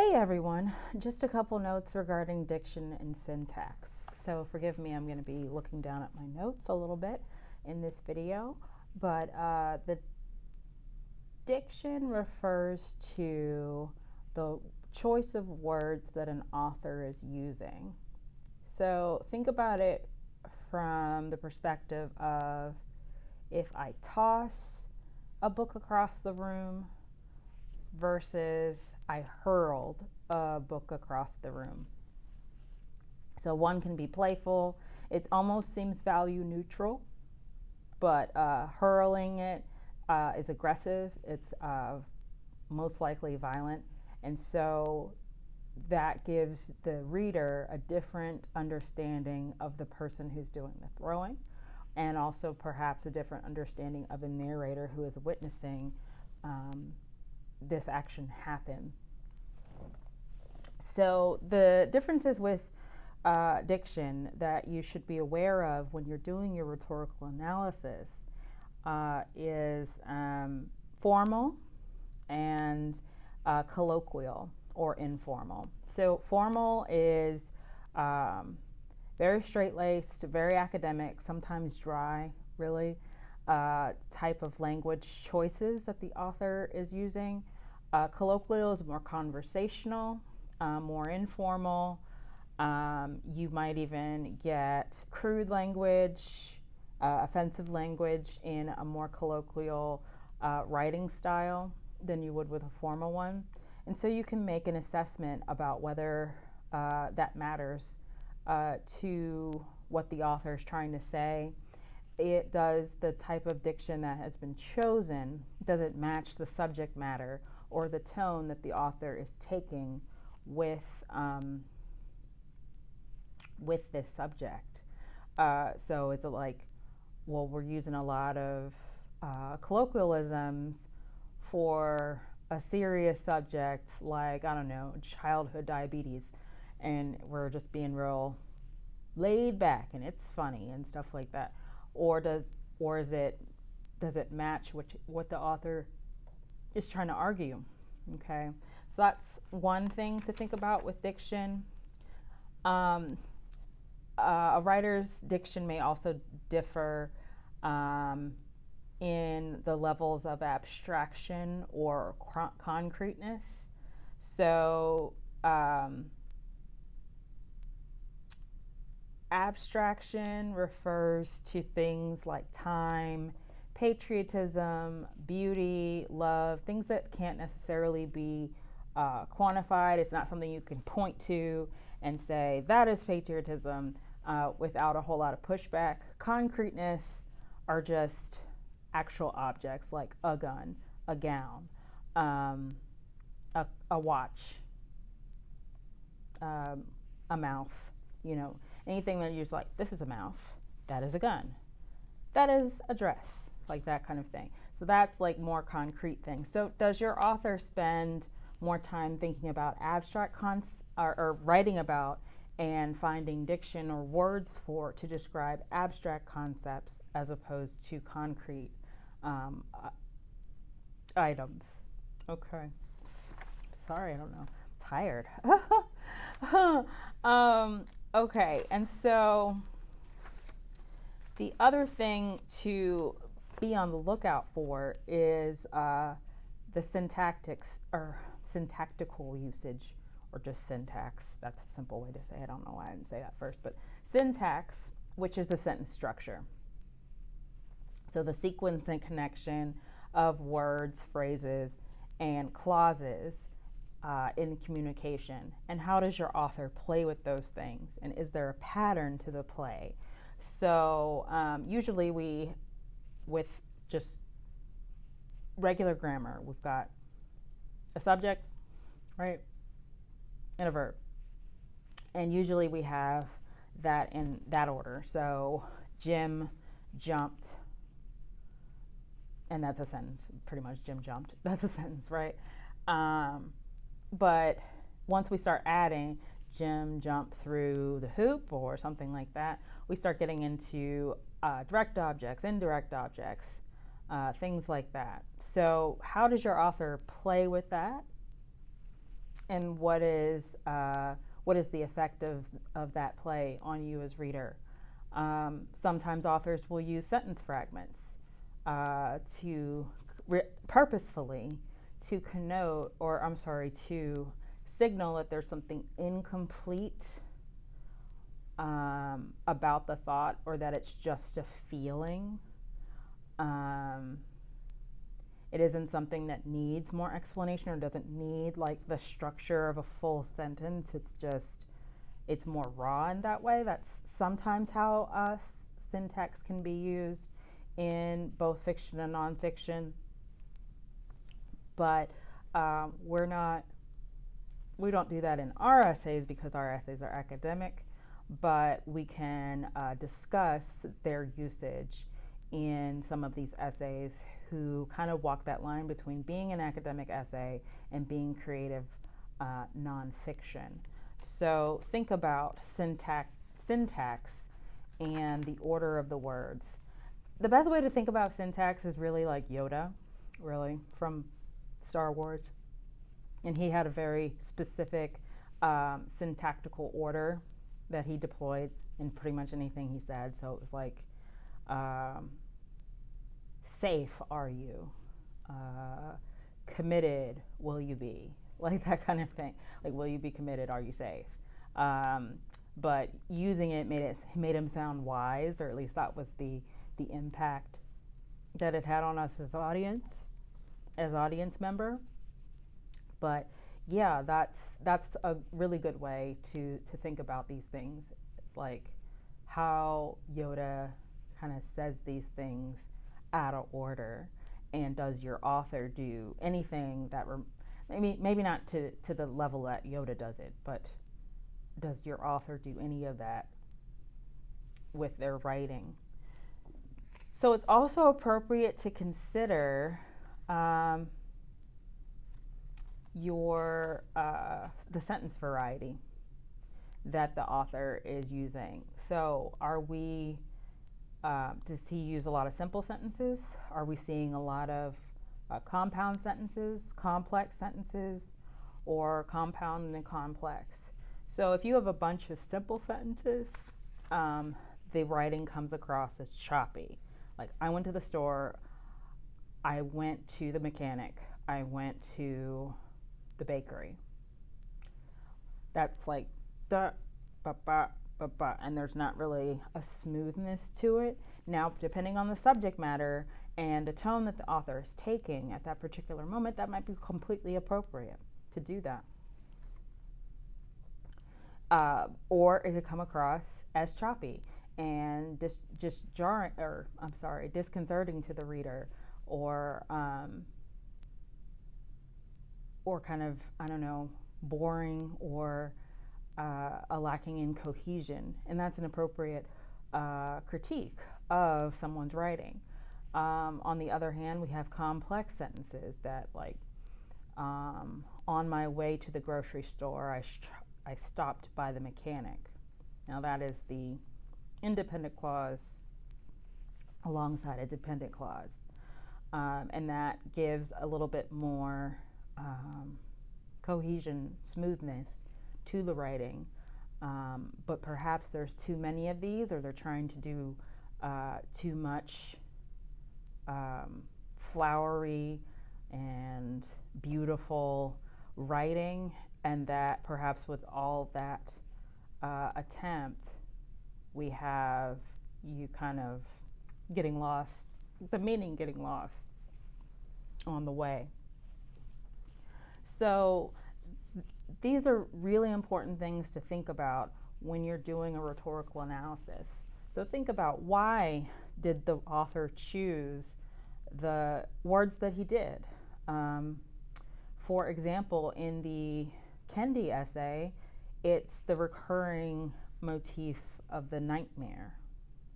Hey everyone, just a couple notes regarding diction and syntax. So forgive me, I'm going to be looking down at my notes a little bit in this video, but the diction refers to the choice of words that an author is using. So think about it from the perspective of if I toss a book across the room versus I hurled a book across the room. So one can be playful. It almost seems value neutral, but hurling it is aggressive. It's most likely violent. And so that gives the reader a different understanding of the person who's doing the throwing, and also perhaps a different understanding of the narrator who is witnessing this action happen. So the differences with diction that you should be aware of when you're doing your rhetorical analysis is formal and colloquial or informal. So formal is very straight-laced, very academic, sometimes dry, really, type of language choices that the author is using. Colloquial is more conversational, more informal. You might even get crude language, offensive language in a more colloquial writing style than you would with a formal one. And so you can make an assessment about whether that matters to what the author is trying to say. Does the type of diction that has been chosen, does it match the subject matter or the tone that the author is taking with this subject? So is it like, well, we're using a lot of colloquialisms for a serious subject like, I don't know, childhood diabetes, and we're just being real laid back and it's funny and stuff like that, or does it match what the author is trying to argue? Okay, so that's one thing to think about with diction. A writer's diction may also differ in the levels of abstraction or concreteness. So abstraction refers to things like time, patriotism, beauty, love, things that can't necessarily be quantified. It's not something you can point to and say, that is patriotism, without a whole lot of pushback. Concreteness are just actual objects like a gun, a gown, a watch, a mouth, anything that you're just like, this is a mouth, that is a gun, that is a dress, like that kind of thing. So that's like more concrete things. So does your author spend more time thinking about abstract or writing about and finding diction or words to describe abstract concepts as opposed to concrete items? Okay. Sorry, I don't know. I'm tired. Okay, and so the other thing to be on the lookout for is the syntactical usage, or just syntax. That's a simple way to say it. I don't know why I didn't say that first, but syntax, which is the sentence structure. So the sequence and connection of words, phrases, and clauses in communication. And how does your author play with those things? And is there a pattern to the play? So usually with just regular grammar, we've got a subject, right, and a verb. And usually we have that in that order. So Jim jumped, and that's a sentence. Pretty much, Jim jumped. That's a sentence, right? But once we start adding Jim jumped through the hoop or something like that, we start getting into direct objects, indirect objects, things like that. So how does your author play with that? and what is the effect of that play on you as reader. Sometimes authors will use sentence fragments to purposefully to connote, or I'm sorry, to signal that there's something incomplete about the thought, or that it's just a feeling. Um, it isn't something that needs more explanation or doesn't need like the structure of a full sentence. It's more raw in that way. That's sometimes how syntax can be used in both fiction and nonfiction. But we don't do that in our essays because our essays are academic, but we can discuss their usage in some of these essays who kind of walk that line between being an academic essay and being creative nonfiction. So think about syntax and the order of the words. The best way to think about syntax is really like Yoda, really, from Star Wars. And he had a very specific syntactical order that he deployed in pretty much anything he said. So it was like, safe are you? Committed will you be? Like that kind of thing. Like, will you be committed? Are you safe? But using it made him sound wise, or at least that was the impact that it had on us as audience member. But yeah, that's a really good way to think about these things. It's like how Yoda kind of says these things out of order, and does your author do anything that maybe not to the level that Yoda does it, but does your author do any of that with their writing? So it's also appropriate to consider the sentence variety that the author is using. So does he use a lot of simple sentences? Are we seeing a lot of compound sentences, complex sentences, or compound and complex? So if you have a bunch of simple sentences, the writing comes across as choppy. Like, I went to the store, I went to the mechanic, I went to the bakery. That's like da, ba, ba, ba, ba, and there's not really a smoothness to it. Now, depending on the subject matter and the tone that the author is taking at that particular moment, that might be completely appropriate to do that. Or it could come across as choppy and just jarring, or disconcerting to the reader, or kind of, I don't know, boring, or a lacking in cohesion, and that's an appropriate critique of someone's writing. On the other hand, we have complex sentences that, like, on my way to the grocery store, I stopped by the mechanic. Now that is the independent clause alongside a dependent clause, and that gives a little bit more cohesion, smoothness to the writing, but perhaps there's too many of these, or they're trying to do too much flowery and beautiful writing, and that perhaps with all that attempt, we have you kind of getting lost, the meaning getting lost on the way. So these are really important things to think about when you're doing a rhetorical analysis. So think about, why did the author choose the words that he did? For example, in the Kendi essay, it's the recurring motif of the nightmare,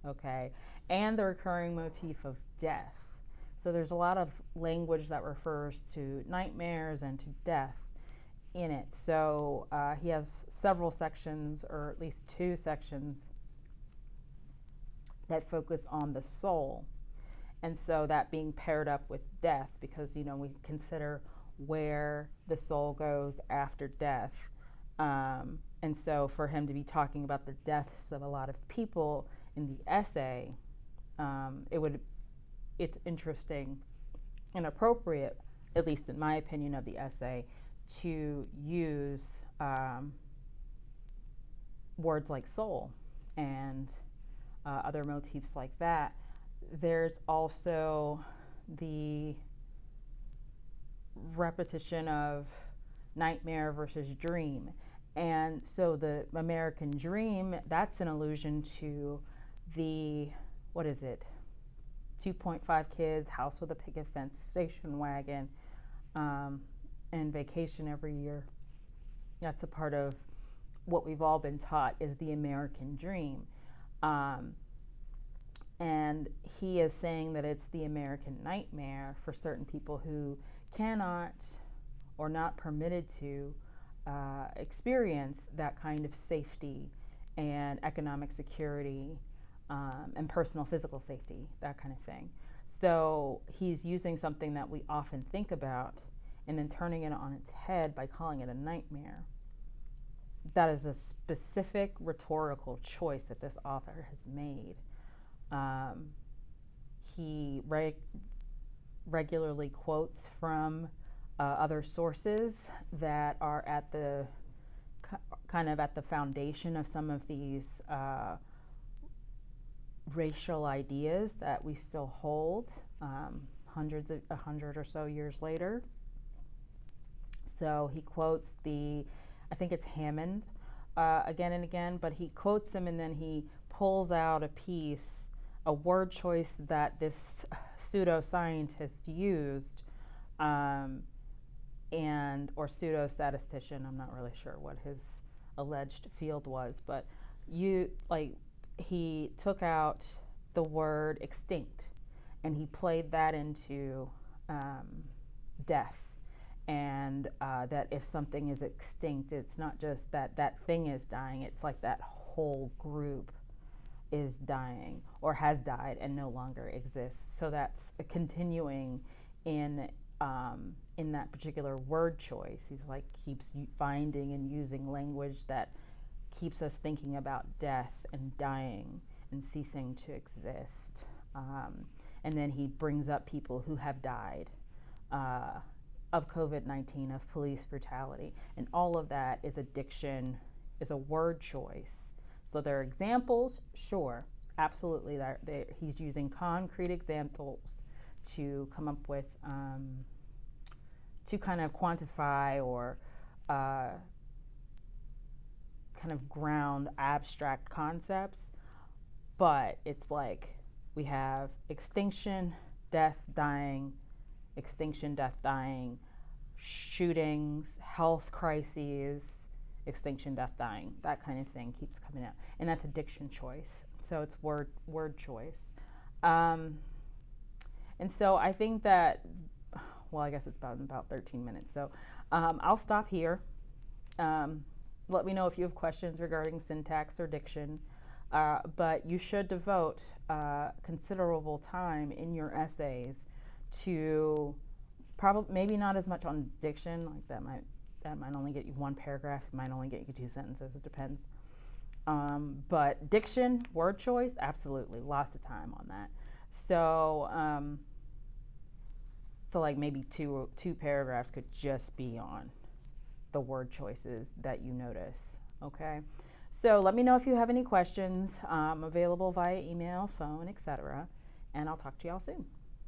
okay, and the recurring motif of death. So there's a lot of language that refers to nightmares and to death in it. So he has several sections, or at least two sections, that focus on the soul. And so that being paired up with death, because, we consider where the soul goes after death. And so for him to be talking about the deaths of a lot of people in the essay, it's interesting and appropriate, at least in my opinion of the essay, to use words like soul and other motifs like that. There's also the repetition of nightmare versus dream. And so the American dream, that's an allusion to the, what is it, 2.5 kids, house with a picket fence, station wagon, and vacation every year. That's a part of what we've all been taught is the American dream. And he is saying that it's the American nightmare for certain people who cannot or not permitted to experience that kind of safety and economic security and personal physical safety, that kind of thing. So he's using something that we often think about and then turning it on its head by calling it a nightmare. That is a specific rhetorical choice that this author has made. He regularly quotes from other sources that are at the kind of at the foundation of some of these racial ideas that we still hold 100 or so years later. So he quotes I think it's Hammond again and again, but he quotes them and then he pulls out a piece, a word choice that this pseudoscientist used, and or pseudo-statistician, I'm not really sure what his alleged field was, but he took out the word extinct and he played that into death, and that if something is extinct, it's not just that that thing is dying, it's like that whole group is dying or has died and no longer exists. So that's continuing in that particular word choice. He's like keeps finding and using language that keeps us thinking about death and dying and ceasing to exist. And then he brings up people who have died of COVID-19, of police brutality, and all of that is a diction, is a word choice. So there are examples, sure, absolutely. He's using concrete examples to come up with, to kind of quantify or kind of ground abstract concepts. But it's like we have extinction, death, dying, extinction, death, dying, shootings, health crises, extinction, death, dying, that kind of thing keeps coming out. And that's a diction choice. So it's word choice. And so I think that, well, I guess it's about 13 minutes. So I'll stop here. Let me know if you have questions regarding syntax or diction. But you should devote considerable time in your essays to maybe not as much on diction, like that might only get you one paragraph, it might only get you 2 sentences, it depends. But diction, word choice, absolutely, lots of time on that. So like maybe two paragraphs could just be on the word choices that you notice, okay? So let me know if you have any questions. I'm available via email, phone, etc. And I'll talk to y'all soon.